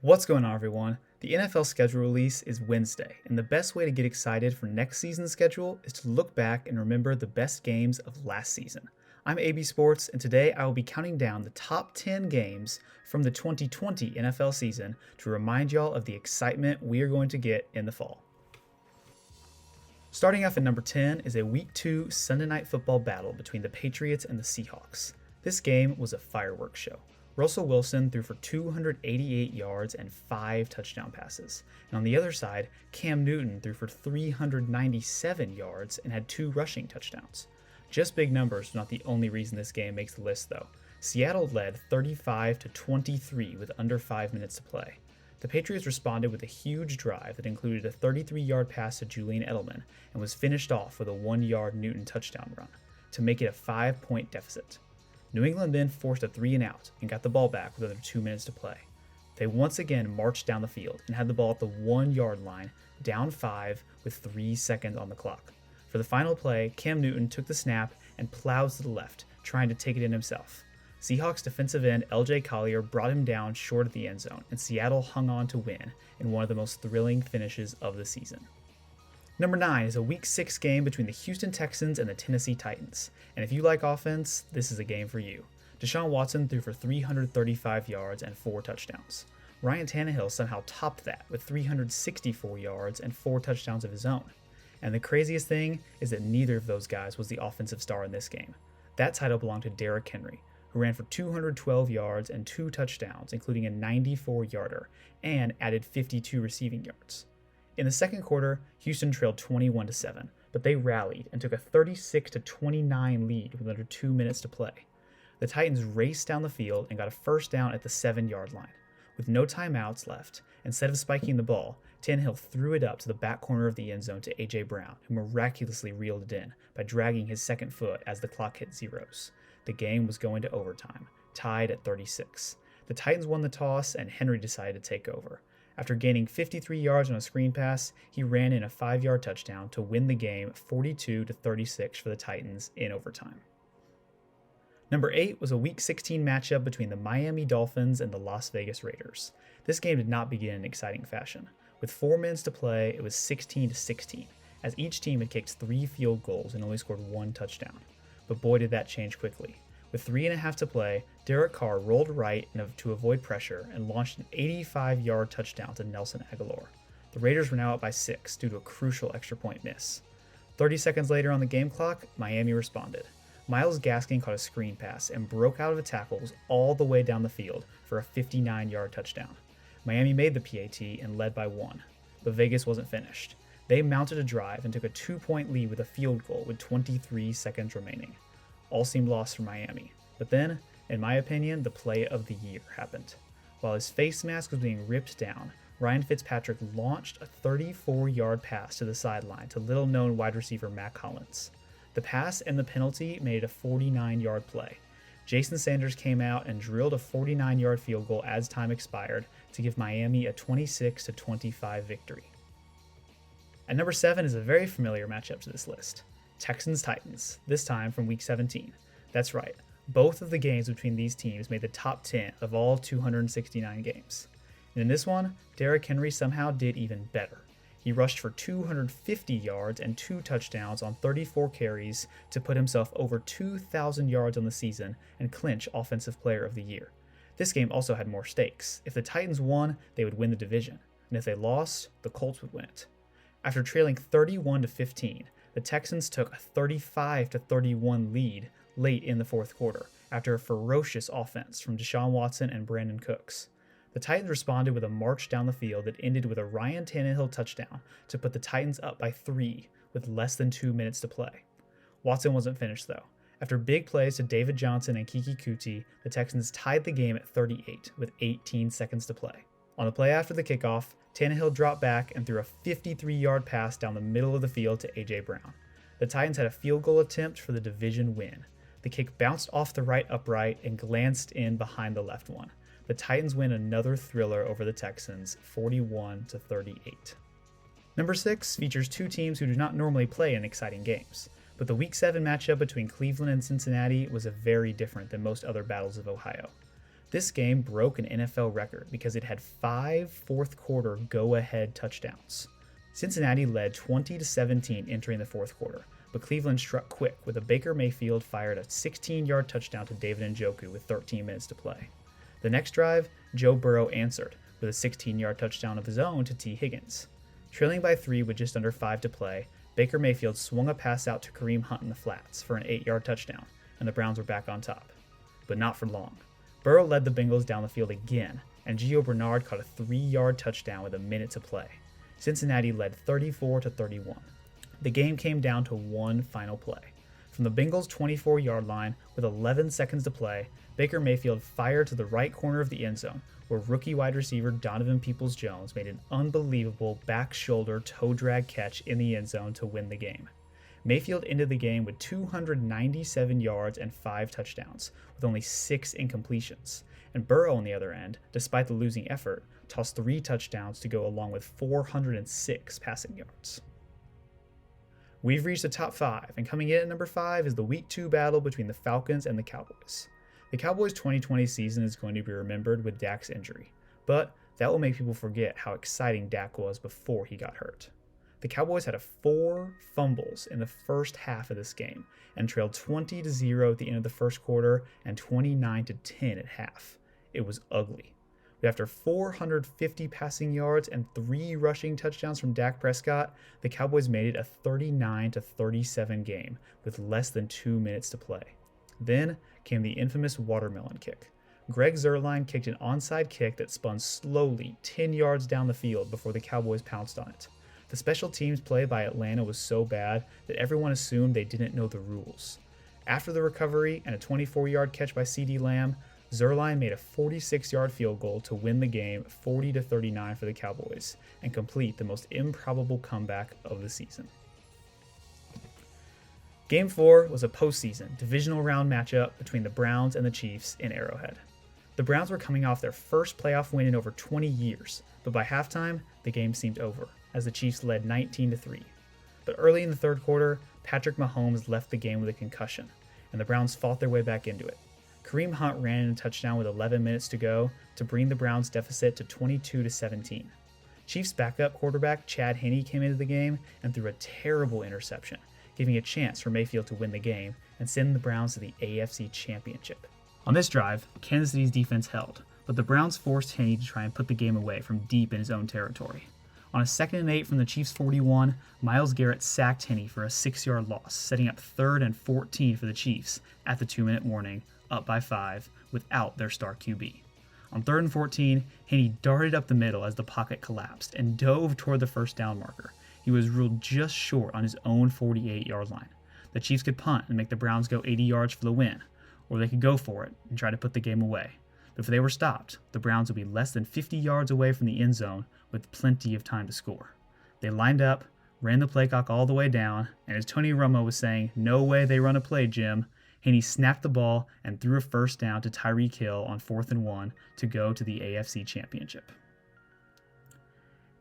What's going on, everyone? The NFL schedule release is Wednesday, and the best way to get excited for next season's schedule is to look back and remember the best games of last season. I'm AB Sports, and today I will be counting down the top 10 games from the 2020 NFL season to remind y'all of the excitement we are going to get in the fall. Starting off at number 10 is a Week 2 Sunday Night Football battle between the Patriots and the Seahawks. This game was a fireworks show. Russell Wilson threw for 288 yards and 5 touchdown passes. And on the other side, Cam Newton threw for 397 yards and had 2 rushing touchdowns. Just big numbers are not the only reason this game makes the list though. Seattle led 35-23 with under 5 minutes to play. The Patriots responded with a huge drive that included a 33-yard pass to Julian Edelman and was finished off with a 1-yard Newton touchdown run to make it a 5-point deficit. New England then forced a 3-and-out and got the ball back with under 2 minutes to play. They once again marched down the field and had the ball at the 1-yard line, down 5 with 3 seconds on the clock. For the final play, Cam Newton took the snap and plowed to the left, trying to take it in himself. Seahawks defensive end LJ Collier brought him down short of the end zone, and Seattle hung on to win in one of the most thrilling finishes of the season. Number 9 is a Week 6 game between the Houston Texans and the Tennessee Titans. And if you like offense, this is a game for you. Deshaun Watson threw for 335 yards and 4 touchdowns. Ryan Tannehill somehow topped that with 364 yards and 4 touchdowns of his own. And the craziest thing is that neither of those guys was the offensive star in this game. That title belonged to Derrick Henry, who ran for 212 yards and 2 touchdowns, including a 94-yarder, and added 52 receiving yards. In the second quarter, Houston trailed 21-7, but they rallied and took a 36-29 lead with under 2 minutes to play. The Titans raced down the field and got a first down at the 7-yard line. With no timeouts left, instead of spiking the ball, Tannehill threw it up to the back corner of the end zone to A.J. Brown, who miraculously reeled it in by dragging his second foot as the clock hit zeros. The game was going to overtime, tied at 36. The Titans won the toss, and Henry decided to take over. After gaining 53 yards on a screen pass, he ran in a 5-yard touchdown to win the game 42-36 for the Titans in overtime. Number 8 was a Week 16 matchup between the Miami Dolphins and the Las Vegas Raiders. This game did not begin in exciting fashion. With 4 minutes to play, it was 16-16, as each team had kicked 3 field goals and only scored 1 touchdown. But boy did that change quickly. With 3.5 to play, Derek Carr rolled right to avoid pressure and launched an 85-yard touchdown to Nelson Agholor. The Raiders were now up by 6 due to a crucial extra point miss. 30 seconds later on the game clock, Miami responded. Myles Gaskin caught a screen pass and broke out of the tackles all the way down the field for a 59-yard touchdown. Miami made the PAT and led by 1, but Vegas wasn't finished. They mounted a drive and took a 2-point lead with a field goal with 23 seconds remaining. All seemed lost for Miami. But then, in my opinion, the play of the year happened. While his face mask was being ripped down, Ryan Fitzpatrick launched a 34-yard pass to the sideline to little-known wide receiver Mack Hollins. The pass and the penalty made it a 49-yard play. Jason Sanders came out and drilled a 49-yard field goal as time expired to give Miami a 26-25 victory. At number 7 is a very familiar matchup to this list. Texans-Titans, this time from Week 17. That's right, both of the games between these teams made the top 10 of all 269 games. And in this one, Derrick Henry somehow did even better. He rushed for 250 yards and 2 touchdowns on 34 carries to put himself over 2,000 yards on the season and clinch Offensive Player of the Year. This game also had more stakes. If the Titans won, they would win the division, and if they lost, the Colts would win it. After trailing 31-15, the Texans took a 35-31 lead late in the fourth quarter after a ferocious offense from Deshaun Watson and Brandon Cooks. The Titans responded with a march down the field that ended with a Ryan Tannehill touchdown to put the Titans up by 3 with less than 2 minutes to play. Watson wasn't finished though. After big plays to David Johnson and Kiki Kuti, the Texans tied the game at 38 with 18 seconds to play. On the play after the kickoff, Tannehill dropped back and threw a 53-yard pass down the middle of the field to A.J. Brown. The Titans had a field goal attempt for the division win. The kick bounced off the right upright and glanced in behind the left one. The Titans win another thriller over the Texans, 41-38. Number 6 features 2 teams who do not normally play in exciting games, but the Week 7 matchup between Cleveland and Cincinnati was very different than most other battles of Ohio. This game broke an NFL record because it had 5 fourth-quarter go-ahead touchdowns. Cincinnati led 20-17 entering the fourth quarter, but Cleveland struck quick with a Baker Mayfield fired a 16-yard touchdown to David Njoku with 13 minutes to play. The next drive, Joe Burrow answered with a 16-yard touchdown of his own to T. Higgins. Trailing by 3 with just under 5 to play, Baker Mayfield swung a pass out to Kareem Hunt in the flats for an 8-yard touchdown, and the Browns were back on top. But not for long. Burrow led the Bengals down the field again, and Gio Bernard caught a 3-yard touchdown with a minute to play. Cincinnati led 34-31. The game came down to one final play. From the Bengals' 24-yard line, with 11 seconds to play, Baker Mayfield fired to the right corner of the end zone, where rookie wide receiver Donovan Peoples-Jones made an unbelievable back shoulder toe drag catch in the end zone to win the game. Mayfield ended the game with 297 yards and 5 touchdowns, with only 6 incompletions. And Burrow, on the other end, despite the losing effort, tossed 3 touchdowns to go along with 406 passing yards. We've reached the top 5, and coming in at number 5 is the Week 2 battle between the Falcons and the Cowboys. The Cowboys' 2020 season is going to be remembered with Dak's injury, but that will make people forget how exciting Dak was before he got hurt. The Cowboys had 4 fumbles in the first half of this game and trailed 20-0 at the end of the first quarter and 29-10 at half. It was ugly. But after 450 passing yards and 3 rushing touchdowns from Dak Prescott, the Cowboys made it a 39-37 game with less than 2 minutes to play. Then came the infamous watermelon kick. Greg Zuerlein kicked an onside kick that spun slowly 10 yards down the field before the Cowboys pounced on it. The special teams play by Atlanta was so bad that everyone assumed they didn't know the rules. After the recovery and a 24-yard catch by CeeDee Lamb, Zuerlein made a 46-yard field goal to win the game 40-39 for the Cowboys and complete the most improbable comeback of the season. Game 4 was a postseason divisional round matchup between the Browns and the Chiefs in Arrowhead. The Browns were coming off their first playoff win in over 20 years, but by halftime, the game seemed over, as the Chiefs led 19-3. But early in the third quarter, Patrick Mahomes left the game with a concussion, and the Browns fought their way back into it. Kareem Hunt ran in a touchdown with 11 minutes to go to bring the Browns' deficit to 22-17. Chiefs backup quarterback Chad Henne came into the game and threw a terrible interception, giving a chance for Mayfield to win the game and send the Browns to the AFC Championship. On this drive, Kansas City's defense held, but the Browns forced Henne to try and put the game away from deep in his own territory. On a 2nd and 8 from the Chiefs' 41, Myles Garrett sacked Henne for a 6-yard loss, setting up 3rd and 14 for the Chiefs at the 2-minute warning, up by 5, without their star QB. On 3rd and 14, Henne darted up the middle as the pocket collapsed and dove toward the first down marker. He was ruled just short on his own 48-yard line. The Chiefs could punt and make the Browns go 80 yards for the win, or they could go for it and try to put the game away. But if they were stopped, the Browns would be less than 50 yards away from the end zone with plenty of time to score. They lined up, ran the play clock all the way down, and as Tony Romo was saying, "No way they run a play, Jim," Henne snapped the ball and threw a first down to Tyreek Hill on 4th and 1 to go to the AFC Championship.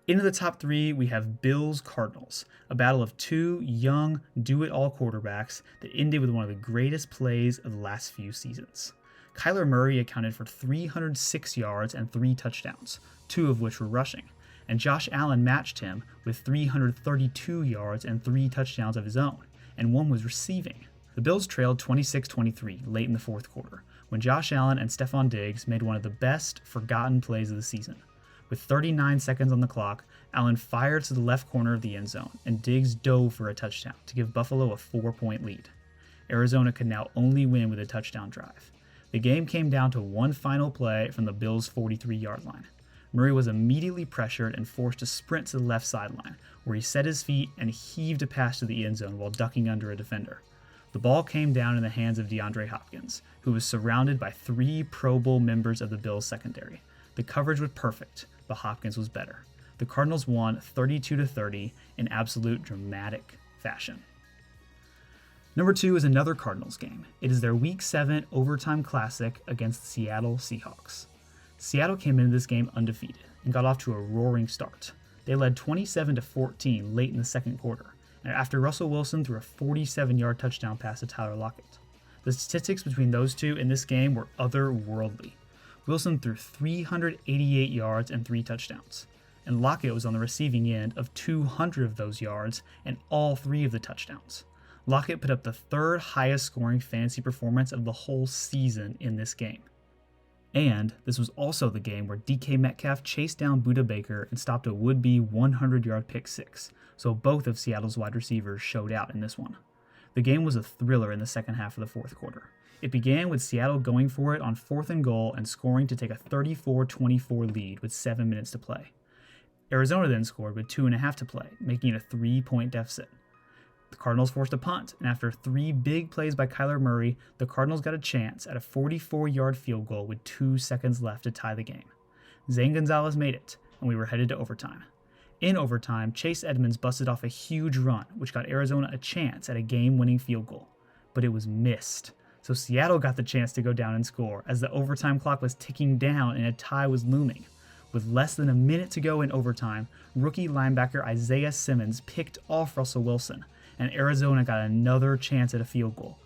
Into the top 3, we have Bills-Cardinals, a battle of 2 young, do-it-all quarterbacks that ended with one of the greatest plays of the last few seasons. Kyler Murray accounted for 306 yards and 3 touchdowns, 2 of which were rushing, and Josh Allen matched him with 332 yards and 3 touchdowns of his own, and 1 was receiving. The Bills trailed 26-23 late in the fourth quarter, when Josh Allen and Stephon Diggs made one of the best forgotten plays of the season. With 39 seconds on the clock, Allen fired to the left corner of the end zone, and Diggs dove for a touchdown to give Buffalo a 4-point lead. Arizona could now only win with a touchdown drive. The game came down to one final play from the Bills' 43-yard line. Murray was immediately pressured and forced to sprint to the left sideline, where he set his feet and heaved a pass to the end zone while ducking under a defender. The ball came down in the hands of DeAndre Hopkins, who was surrounded by 3 Pro Bowl members of the Bills' secondary. The coverage was perfect, but Hopkins was better. The Cardinals won 32-30 in absolute dramatic fashion. Number 2 is another Cardinals game. It is their Week 7 overtime classic against the Seattle Seahawks. Seattle came into this game undefeated and got off to a roaring start. They led 27-14 late in the second quarter, and after Russell Wilson threw a 47-yard touchdown pass to Tyler Lockett. The statistics between those two in this game were otherworldly. Wilson threw 388 yards and 3 touchdowns. And Lockett was on the receiving end of 200 of those yards and all 3 of the touchdowns. Lockett put up the 3rd highest scoring fantasy performance of the whole season in this game. And this was also the game where DK Metcalf chased down Budda Baker and stopped a would-be 100-yard pick six, so both of Seattle's wide receivers showed out in this one. The game was a thriller in the second half of the fourth quarter. It began with Seattle going for it on 4th and goal and scoring to take a 34-24 lead with 7 minutes to play. Arizona then scored with 2.5 to play, making it a 3-point deficit. The Cardinals forced a punt, and after 3 big plays by Kyler Murray, the Cardinals got a chance at a 44-yard field goal with 2 seconds left to tie the game. Zane Gonzalez made it, and we were headed to overtime. In overtime, Chase Edmonds busted off a huge run, which got Arizona a chance at a game-winning field goal. But it was missed, so Seattle got the chance to go down and score as the overtime clock was ticking down and a tie was looming. With less than a minute to go in overtime, rookie linebacker Isaiah Simmons picked off Russell Wilson, and Arizona got another chance at a field goal.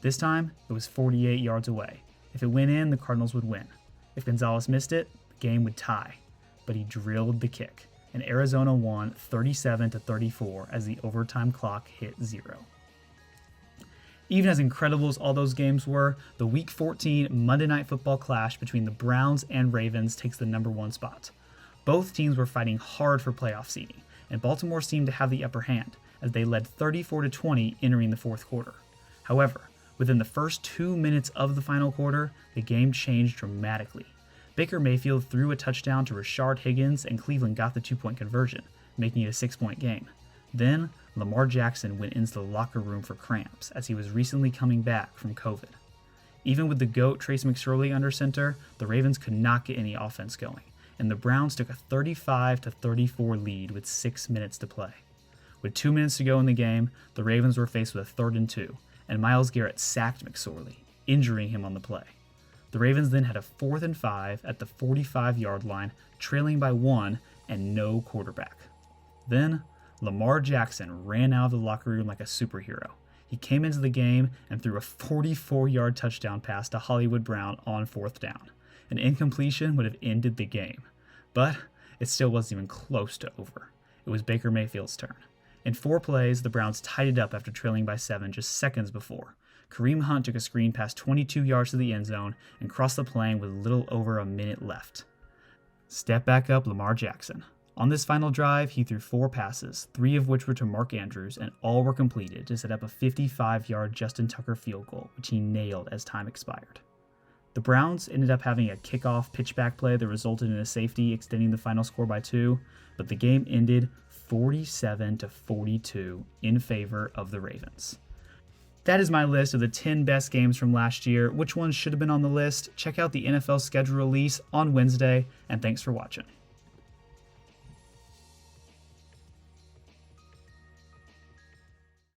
This time, it was 48 yards away. If it went in, the Cardinals would win. If Gonzalez missed it, the game would tie. But he drilled the kick, and Arizona won 37-34 as the overtime clock hit 0. Even as incredible as all those games were, the Week 14 Monday Night Football clash between the Browns and Ravens takes the number 1 spot. Both teams were fighting hard for playoff seeding, and Baltimore seemed to have the upper hand, as they led 34-20 entering the fourth quarter. However, within the first 2 minutes of the final quarter, the game changed dramatically. Baker Mayfield threw a touchdown to Rashard Higgins, and Cleveland got the 2-point conversion, making it a 6-point game. Then, Lamar Jackson went into the locker room for cramps, as he was recently coming back from COVID. Even with the GOAT Trace McSorley under center, the Ravens could not get any offense going, and the Browns took a 35-34 lead with 6 minutes to play. With 2 minutes to go in the game, the Ravens were faced with a 3rd and 2, and Myles Garrett sacked McSorley, injuring him on the play. The Ravens then had a 4th and 5 at the 45-yard line, trailing by 1 and no quarterback. Then, Lamar Jackson ran out of the locker room like a superhero. He came into the game and threw a 44-yard touchdown pass to Hollywood Brown on 4th down. An incompletion would have ended the game, but it still wasn't even close to over. It was Baker Mayfield's turn. In 4 plays, the Browns tied it up after trailing by 7 just seconds before. Kareem Hunt took a screen pass 22 yards to the end zone and crossed the plane with little over a minute left. Step back up Lamar Jackson. On this final drive, he threw 4 passes, 3 of which were to Mark Andrews, and all were completed to set up a 55-yard Justin Tucker field goal, which he nailed as time expired. The Browns ended up having a kickoff pitchback play that resulted in a safety, extending the final score by 2, but the game ended 47-42 in favor of the Ravens. That is my list of the 10 best games from last year. Which ones should have been on the list? Check out the NFL schedule release on Wednesday, and thanks for watching.